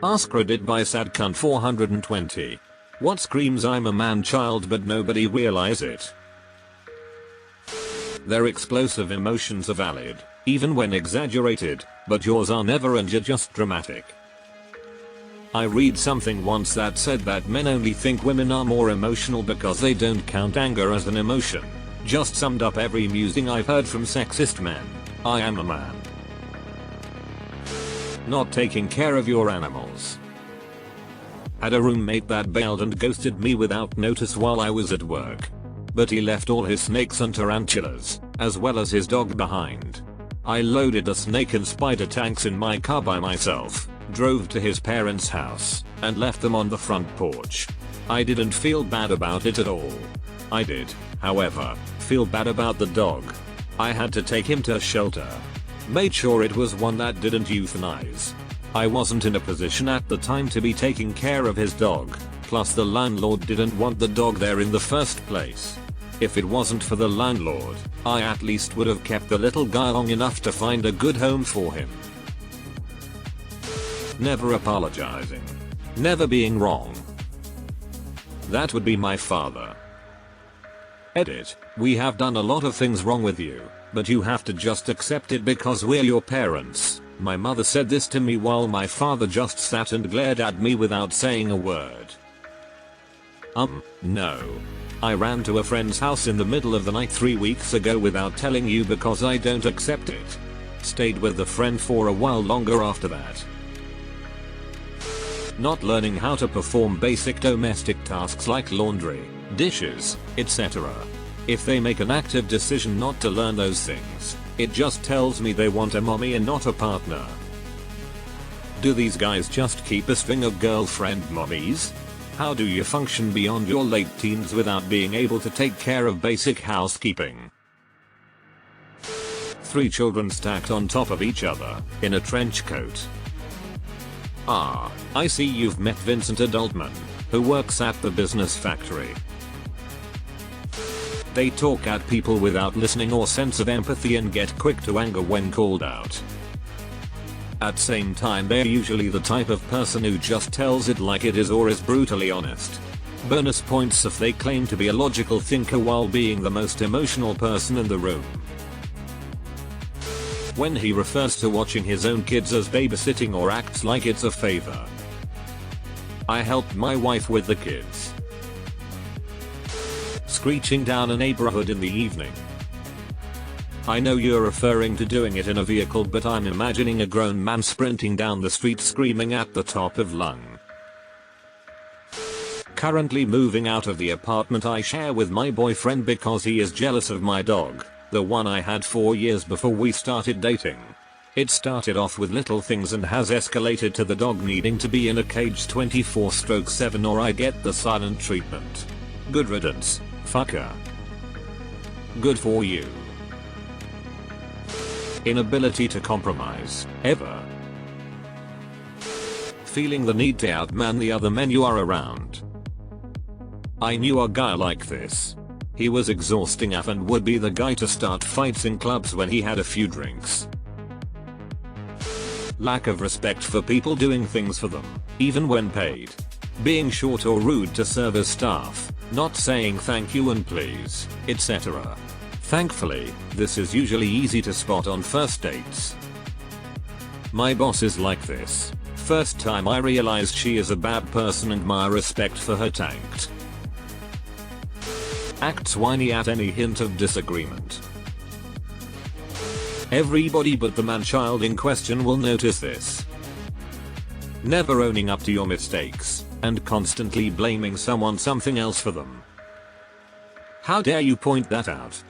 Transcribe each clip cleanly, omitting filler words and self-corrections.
AskReddit by sadcunt 420. What screams I'm a man-child but nobody realize it? Their explosive emotions are valid, even when exaggerated, but yours are never, and you're just dramatic. I read something once that said that men only think women are more emotional because they don't count anger as an emotion. Just summed up every musing I've heard from sexist men. I am a man. Not taking care of your animals. Had a roommate that bailed and ghosted me without notice while I was at work. But he left all his snakes and tarantulas, as well as his dog behind. I loaded a snake and spider tanks in my car by myself, drove to his parents' house, and left them on the front porch. I didn't feel bad about it at all. I did, however, feel bad about the dog. I had to take him to a shelter. Made sure it was one that didn't euthanize. I wasn't in a position at the time to be taking care of his dog, plus the landlord didn't want the dog there in the first place. If it wasn't for the landlord, I at least would have kept the little guy long enough to find a good home for him. Never apologizing. Never being wrong. That would be my father. Edit. We have done a lot of things wrong with you, but you have to just accept it because we're your parents. My mother said this to me while my father just sat and glared at me without saying a word. No. I ran to a friend's house in the middle of the night 3 weeks ago without telling you because I don't accept it. Stayed with the friend for a while longer after that. Not learning how to perform basic domestic tasks like laundry, dishes, etc. If they make an active decision not to learn those things, it just tells me they want a mommy and not a partner. Do these guys just keep a string of girlfriend mommies? How do you function beyond your late teens without being able to take care of basic housekeeping? 3 children stacked on top of each other, in a trench coat. Ah, I see you've met Vincent Adultman, who works at the business factory. They talk at people without listening or sense of empathy and get quick to anger when called out. At same time, they're usually the type of person who just tells it like it is or is brutally honest. Bonus points if they claim to be a logical thinker while being the most emotional person in the room. When he refers to watching his own kids as babysitting or acts like it's a favor. I helped my wife with the kids. Screeching down a neighborhood in the evening. I know you're referring to doing it in a vehicle, but I'm imagining a grown man sprinting down the street screaming at the top of lung. Currently moving out of the apartment I share with my boyfriend because he is jealous of my dog, the one I had 4 years before we started dating. It started off with little things and has escalated to the dog needing to be in a cage 24/7 or I get the silent treatment. Good riddance, fucker. Good for you. Inability to compromise, ever. Feeling the need to outman the other men you are around. I knew a guy like this. He was exhausting AF and would be the guy to start fights in clubs when he had a few drinks. Lack of respect for people doing things for them, even when paid. Being short or rude to service staff, not saying thank you and please, etc. Thankfully, this is usually easy to spot on first dates. My boss is like this. First time I realized she is a bad person and my respect for her tanked. Acts whiny at any hint of disagreement. Everybody but the man-child in question will notice this. Never owning up to your mistakes, and constantly blaming something else for them. How dare you point that out?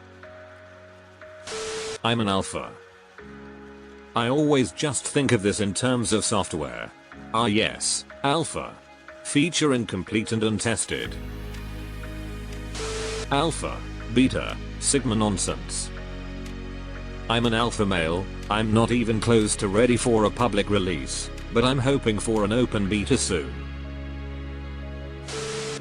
I'm an alpha. I always just think of this in terms of software. Ah yes, alpha. Feature incomplete and untested. Alpha, beta, sigma nonsense. I'm an alpha male, I'm not even close to ready for a public release, but I'm hoping for an open beta soon.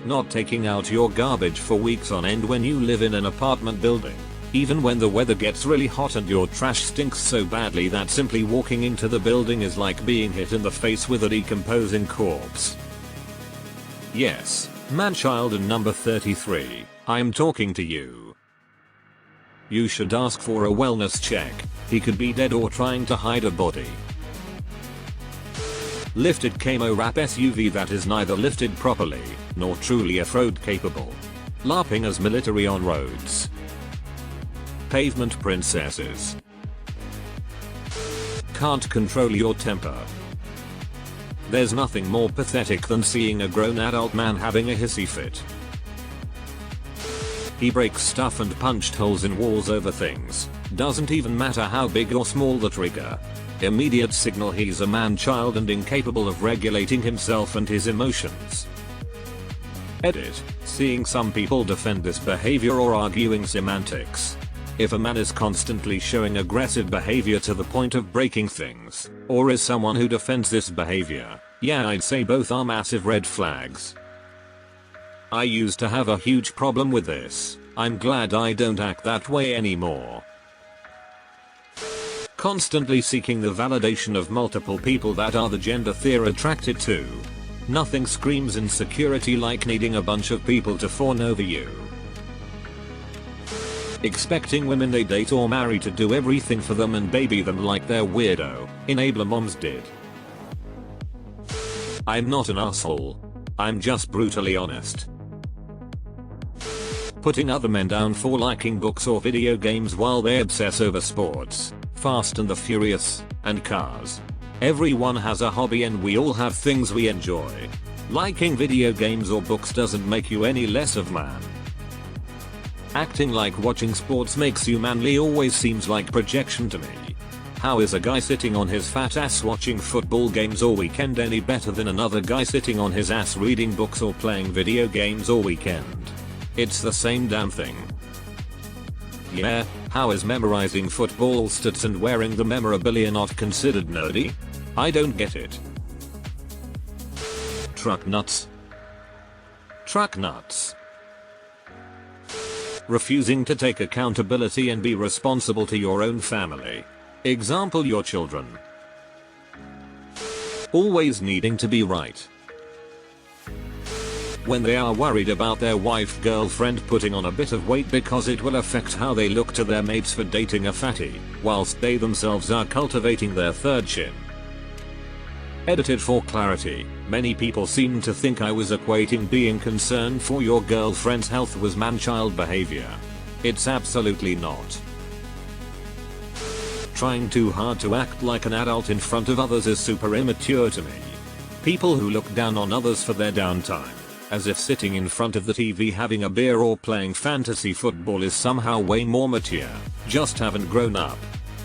Not taking out your garbage for weeks on end when you live in an apartment building. Even when the weather gets really hot and your trash stinks so badly that simply walking into the building is like being hit in the face with a decomposing corpse. Yes, Manchild and number 33, I'm talking to you. You should ask for a wellness check. He could be dead or trying to hide a body. Lifted camo wrap SUV that is neither lifted properly, nor truly off-road capable. LARPing as military on roads. Pavement princesses. Can't control your temper. There's nothing more pathetic than seeing a grown adult man having a hissy fit. He breaks stuff and punched holes in walls over things. Doesn't even matter how big or small the trigger. Immediate signal he's a man-child and incapable of regulating himself and his emotions. Edit. Seeing some people defend this behavior or arguing semantics. If a man is constantly showing aggressive behavior to the point of breaking things, or is someone who defends this behavior, yeah, I'd say both are massive red flags. I used to have a huge problem with this. I'm glad I don't act that way anymore. Constantly seeking the validation of multiple people that are the gender they're attracted to. Nothing screams insecurity like needing a bunch of people to fawn over you. Expecting women they date or marry to do everything for them and baby them like their weirdo enabler moms did. I'm not an asshole. I'm just brutally honest. Putting other men down for liking books or video games while they obsess over sports, Fast and the Furious, and cars. Everyone has a hobby and we all have things we enjoy. Liking video games or books doesn't make you any less of man. Acting like watching sports makes you manly always seems like projection to me. How is a guy sitting on his fat ass watching football games all weekend any better than another guy sitting on his ass reading books or playing video games all weekend? It's the same damn thing. Yeah, how is memorizing football stats and wearing the memorabilia not considered nerdy? I don't get it. Truck nuts. Truck nuts. Refusing to take accountability and be responsible to your own family. Example, your children. Always needing to be right. When they are worried about their wife girlfriend putting on a bit of weight because it will affect how they look to their mates for dating a fatty, whilst they themselves are cultivating their third chin. Edited for clarity, many people seem to think I was equating being concerned for your girlfriend's health with man-child behavior. It's absolutely not. Trying too hard to act like an adult in front of others is super immature to me. People who look down on others for their downtime, as if sitting in front of the TV having a beer or playing fantasy football is somehow way more mature, just haven't grown up.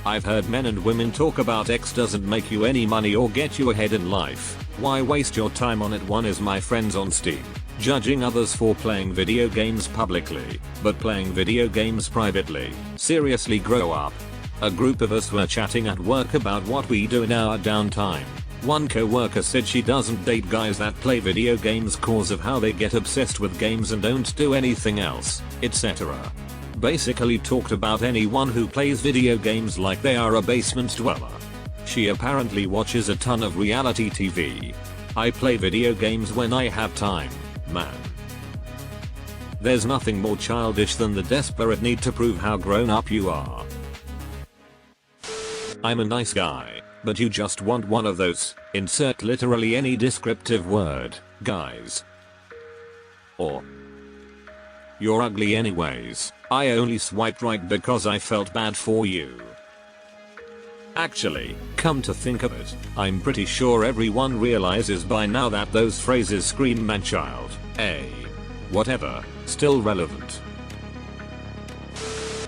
I've heard men and women talk about X doesn't make you any money or get you ahead in life. Why waste your time on it? One is my friends on Steam, judging others for playing video games publicly, but playing video games privately. Seriously, grow up. A group of us were chatting at work about what we do in our downtime. One co-worker said she doesn't date guys that play video games cause of how they get obsessed with games and don't do anything else, etc. Basically talked about anyone who plays video games like they are a basement dweller. She apparently watches a ton of reality TV. I play video games when I have time, man. There's nothing more childish than the desperate need to prove how grown up you are. I'm a nice guy, but you just want one of those, insert literally any descriptive word, guys. Or, you're ugly anyways, I only swiped right because I felt bad for you. Actually, come to think of it, I'm pretty sure everyone realizes by now that those phrases scream manchild, whatever, still relevant.